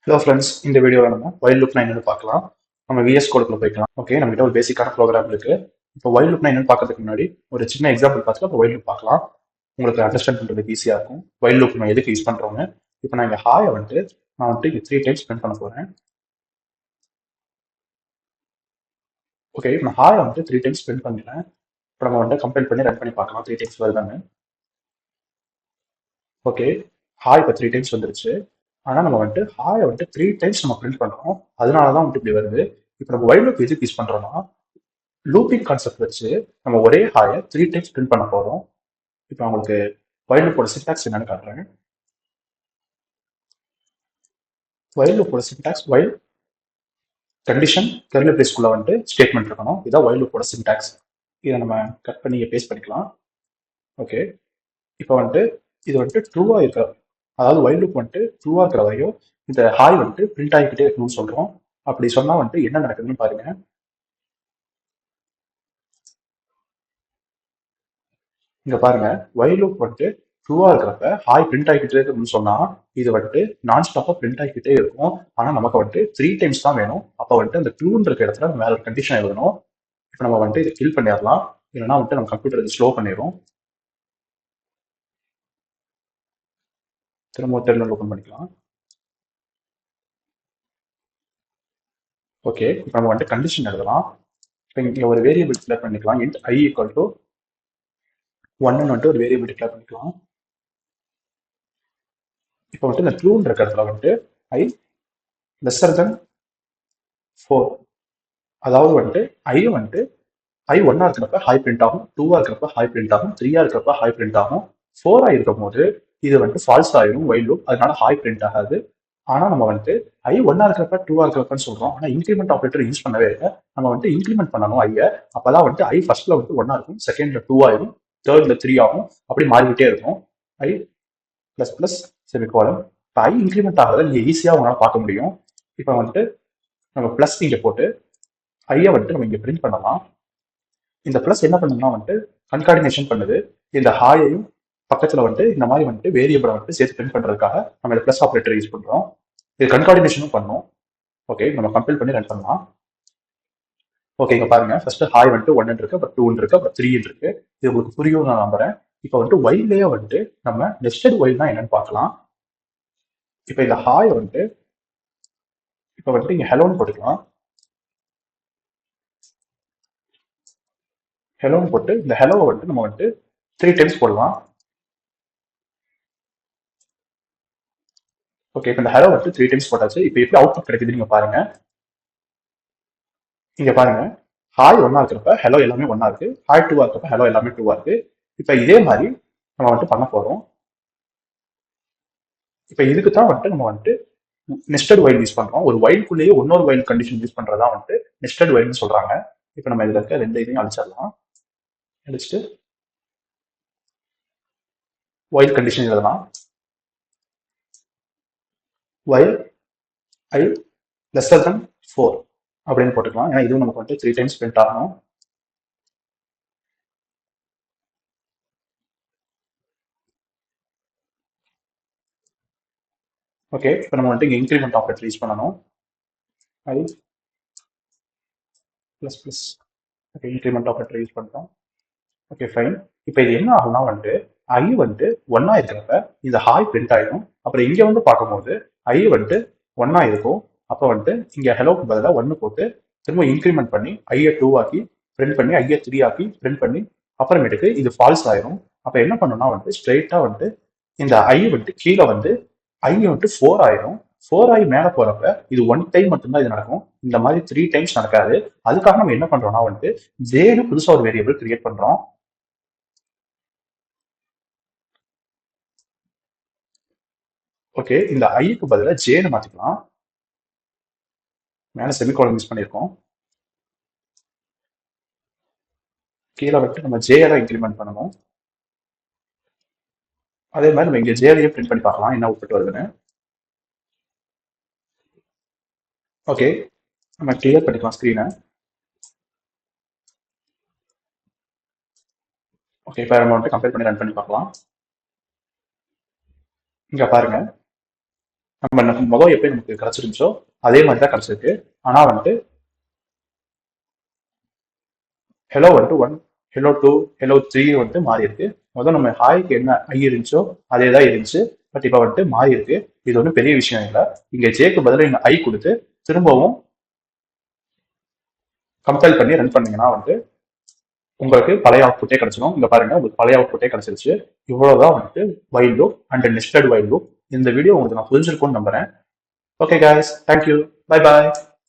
Hello friends, இந்த வீடியோவில் நம்ம வைல் லுப்னா என்னன்னு பார்க்கலாம். நம்ம விஎஸ் கோடுக்குள்ள போய்க்கலாம். ஓகே, நம்ம கிட்ட ஒரு பேசிக்கான ப்ரோக்ராம் இருக்கு. இப்போ வைல் லுப்னா என்னன்னு பார்க்கறதுக்கு முன்னாடி ஒரு சின்ன எக்ஸாம்பிள் பார்த்துட்டு அப்போ வைல் லுப் பார்க்கலாம். உங்களுக்கு அண்டர்ஸ்டாண்ட் பண்ணுறதுக்கு ஈஸியாக இருக்கும். வைல் லுப் நம்ம எதுக்கு யூஸ் பண்ணுறோன்னு. இப்போ நான் இங்கே ஹாயை நான் இங்கே 3 டைம்ஸ் ஸ்பெண்ட் பண்ண போகிறேன். ஓகே, இப்போ நான் ஹாயை 3 டைம்ஸ் ஸ்பெண்ட் பண்ணிடுறேன். இப்போ நம்ம கம்பைல் பண்ணி ரன் பண்ணி பார்க்கலாம் 3 டைம்ஸ் வருதான்னு. ஓகே, ஹாய் இப்போ 3 டைம்ஸ் வந்துருச்சு. ஆனால் நம்ம ஹாயை 3 டைம்ஸ் நம்ம பிரிண்ட் பண்ணுறோம். அதனால தான் இப்படி வருது. இப்போ நம்ம வைல் லுப் எதுக்கு யூஸ் பண்ணுறோம்னா, லூப்பிங் கான்செப்ட் வச்சு நம்ம ஒரே ஹாயை 3 டைம்ஸ் பிரிண்ட் பண்ண போறோம். இப்போ உங்களுக்கு வைல் லூப்போட சின்டாக்ஸ் என்னன்னு காட்டுறேன். வைல் லூப்போட சின்டாக்ஸ் வைல் கண்டிஷன் கர்லி பிரேஸ்க்குள்ள ஸ்டேட்மெண்ட் இருக்கணும். இதான் வைல் லூப்போட சின்டாக்ஸ். இதை நம்ம கட் பண்ணி பேஸ்ட் பண்ணிக்கலாம். ஓகே, இப்போ இது ட்ரூவா இருக்கிற, அதாவது வைல் லூப் ட்ரூவா இருக்கிற வரையும் இந்த ஹாய் பிரிண்ட் ஆகிக்கிட்டே இருக்கணும்னு சொல்றோம். அப்படி சொன்னா என்ன நடக்குதுன்னு பாருங்க. இங்க பாருங்க, வைல் லூப் ட்ரூவா இருக்கிறப்ப ஹாய் பிரிண்ட் ஆகிக்கிட்டே இருக்குன்னு சொன்னா இது நான் ஸ்டாப்பா பிரிண்ட் ஆகிக்கிட்டே இருக்கும். ஆனா நமக்கு 3 டைம்ஸ் தான் வேணும். அப்ப அந்த ட்ரூன்னு இருக்க இடத்துல நம்ம வேற ஒரு கண்டிஷன் எழுதணும். இப்போ நம்ம இதை கில் பண்ணிடலாம். இல்லைன்னா நம்ம கம்ப்யூட்டர் ஸ்லோ பண்ணிடும். திரும்ப டெர்மினல் ஓப்பன் பண்ணிக்கலாம். ஓகே, இப்போ நம்ம கண்டிஷன் எழுதலாம். இப்போ இங்க ஒரு வேரியபிள் டிக்ளேர் பண்ணிக்கலாம். இன்ட் I ஈக்குவல் டு 1ன்னு ஒரு வேரியபிள் டிக்ளேர் பண்ணிக்கலாம். இப்போ இந்த ட்ரூன்ற இடத்துல I லெஸ்ஸர் தென் 4, அதாவது I I 1ஆ இருக்கிறப்ப ஹாய் பிரிண்ட் ஆகும், 2ஆ இருக்கிறப்ப ஹாய் பிரிண்ட் ஆகும், 3ஆ இருக்கிறப்ப ஹாய் பிரிண்ட் ஆகும், 4ஆ இருக்கும் போது இது ஃபால்ஸ் ஆயிடும் வைல் லூப். அதனால ஹாய் பிரிண்ட் ஆகாது. ஆனா நம்ம ஐ 1ஆ இருக்கிறப்ப 2ஆ இருக்கிறப்பன்னு சொல்றோம். ஆனா இன்க்ரிமெண்ட் ஆப்ரேட்டர் யூஸ் பண்ணவே இல்லை. நம்ம இன்க்ரிமெண்ட் பண்ணணும் ஐய. அப்பதான் ஐ ஃபர்ஸ்ட்ல 1ஆ இருக்கும், செகண்ட்ல 2 ஆயிடும், தேர்ட்ல 3 ஆகும். அப்படி மாறிக்கிட்டே இருக்கும். ஐ பிளஸ் பிளஸ் செமிகோலன். இப்போ ஐ இன்க்ரிமெண்ட் ஆகிறத நீங்க ஈஸியா உங்களால பார்க்க முடியும். இப்போ நம்ம பிளஸ் இங்க போட்டு ஐய நம்ம இங்க பிரிண்ட் பண்ணலாம். இந்த பிளஸ் என்ன பண்ணுன்னா கன்கார்டினேஷன் பண்ணுது. இந்த ஹாயையும் பக்கத்துல இந்த மாதிரி வேரியபிளை சேர்த்து பிரிண்ட் பண்றதுக்காக நம்ம இந்த பிளஸ் ஆப்ரேட்டர் யூஸ் பண்றோம். இது கன்கார்டினேஷனும் பண்ணும். ஓகே, நம்ம கம்பைல் பண்ணி ரன் பண்ணலாம். ஓகே, இங்க பாருங்க, ஃபர்ஸ்ட் ஹாய் 1 இருக்கு, அப்புறம் 2 இருக்கு, அப்புறம் 3 இருக்கு. இது உங்களுக்கு புரியும் நான் நம்புறேன். இப்போ வைல்லேயே நம்ம நெஸ்டட் வைல்னா என்னன்னு பார்க்கலாம். இப்போ இந்த ஹாய் இப்போ இங்க ஹெலோன்னு போட்டுக்கலாம். ஹெலோன்னு போட்டு இந்த ஹெலோவை நம்ம 3 டைம்ஸ் போடலாம். ஓகே, இப்போ இந்த ஹெலோ 3 டைம்ஸ் போட்டாச்சு. இப்போ எப்படி அவுட்புட் கிடைக்குது நீங்க பாருங்க. இங்க பாருங்க, ஹாய் 1ஆ இருக்கிறப்ப ஹெலோ எல்லாமே 1ஆ இருக்கு, ஹாய் 2ஆ இருக்கிறப்ப ஹெலோ எல்லாமே 2ஆ இருக்கு. இப்போ இதே மாதிரி நம்ம பண்ண போறோம். இப்போ இதுக்கு தான் நம்ம நெஸ்டட் வைல் யூஸ் பண்றோம். ஒரு வைல்குள்ளேயே இன்னொரு வைல் கண்டிஷன் யூஸ் பண்றதா நெஸ்டட் வைல்னு சொல்றாங்க. இப்போ நம்ம இதுல இருக்க ரெண்டு இதையும் அழிச்சிடலாம். அழிச்சிட்டு வைல் கண்டிஷன் எழுதலாம். வைல் ஐ லெஸ்ஸர் தென் 4 அப்படின்னு போட்டுக்கலாம். ஏன்னா இதுவும் நமக்கு 3 டைம்ஸ் பிரிண்ட் ஆகணும். ஓகே, இப்போ நம்ம இங்க இன்க்ரிமெண்ட் ஆப்ரேட்டர் யூஸ் பண்ணணும். I plus plus. Okay, increment operator use பண்றோம். Okay, fine. இப்போ இது என்ன ஆகும்னா ஐ 1ஆ இருக்கிறப்ப இந்த ஹாய் பிரிண்ட் ஆயிடும். அப்புறம் இங்க பார்க்கும்போது ஐ 1ஆ இருக்கும். அப்போ இங்க ஹெலோக்கு பதிலாக 1 போட்டு திரும்ப இன்க்ரிமெண்ட் பண்ணி ஐய 2 ஆக்கி பிரிண்ட் பண்ணி ஐய 3 ஆக்கி பிரிண்ட் பண்ணி அப்புறமேட்டுக்கு இது ஃபால்ஸ் ஆயிரும். அப்போ என்ன பண்ணணும்னா ஸ்ட்ரெயிட்டா இந்த ஐ கீழே ஐ 4 ஆயிரும். 4 ஆகி மேலே போறப்ப இது 1 டைம் மட்டும்தான் இது நடக்கும். இந்த மாதிரி 3 டைம்ஸ் நடக்காது. அதுக்காக நம்ம என்ன பண்றோம்னா ஜேன்னு புதுசா ஒரு வேரியபிள் கிரியேட் பண்றோம். ஓகே, இந்த ஐக்கு பதிலாக ஜேன்னு மாத்திக்கலாம். மேல செமிகோலன் யூஸ் பண்ணியிருக்கோம். கீழே நம்ம ஜே தான் இன்க்ரிமெண்ட் பண்ணணும். அதே மாதிரி நம்ம இங்க ஜேவையே பிரிண்ட் பண்ணி பார்க்கலாம் என்ன அவுட்புட் வருதுன்னு. ஓகே, நம்ம கிளியர் பண்ணிக்கலாம் ஸ்க்ரீனை. ஓகே, இப்போ நம்ம கம்பேர் பண்ணி ரன் பண்ணி பார்க்கலாம். இங்க பாருங்க, நம்ம முதல் எப்போ நமக்கு கிடைச்சிருந்துச்சோ அதே மாதிரி தான் கிடைச்சிருக்கு. ஆனா வந்துட்டு ஹெலோ வந்துட்டு 1, ஹெலோ 2, ஹெலோ 3 வந்துட்டு மாறி இருக்கு. முதல் நம்ம ஹாய்க்கு என்ன ஐ இருந்துச்சோ அதே தான் இருந்துச்சு. பட் இப்போ வந்துட்டு மாறி இருக்கு. இது ஒன்றும் பெரிய விஷயம் இல்லை. இங்க ஜேக்கு பதிலாக நீங்க ஐ கொடுத்து திரும்பவும் கம்பைல் பண்ணி ரன் பண்ணீங்கன்னா வந்துட்டு உங்களுக்கு பழைய அவுட்புட்டே கிடைச்சிடும். இங்க பாருங்க, உங்களுக்கு பழைய அவுட்புட்டே கிடைச்சிருச்சு. இவ்வளவுதான் வந்துட்டு while loop and nested while loop. இந்த வீடியோ உங்களுக்கு நான் புரிஞ்சிருக்கும்னு நம்புறேன். Okay guys, thank you, bye bye.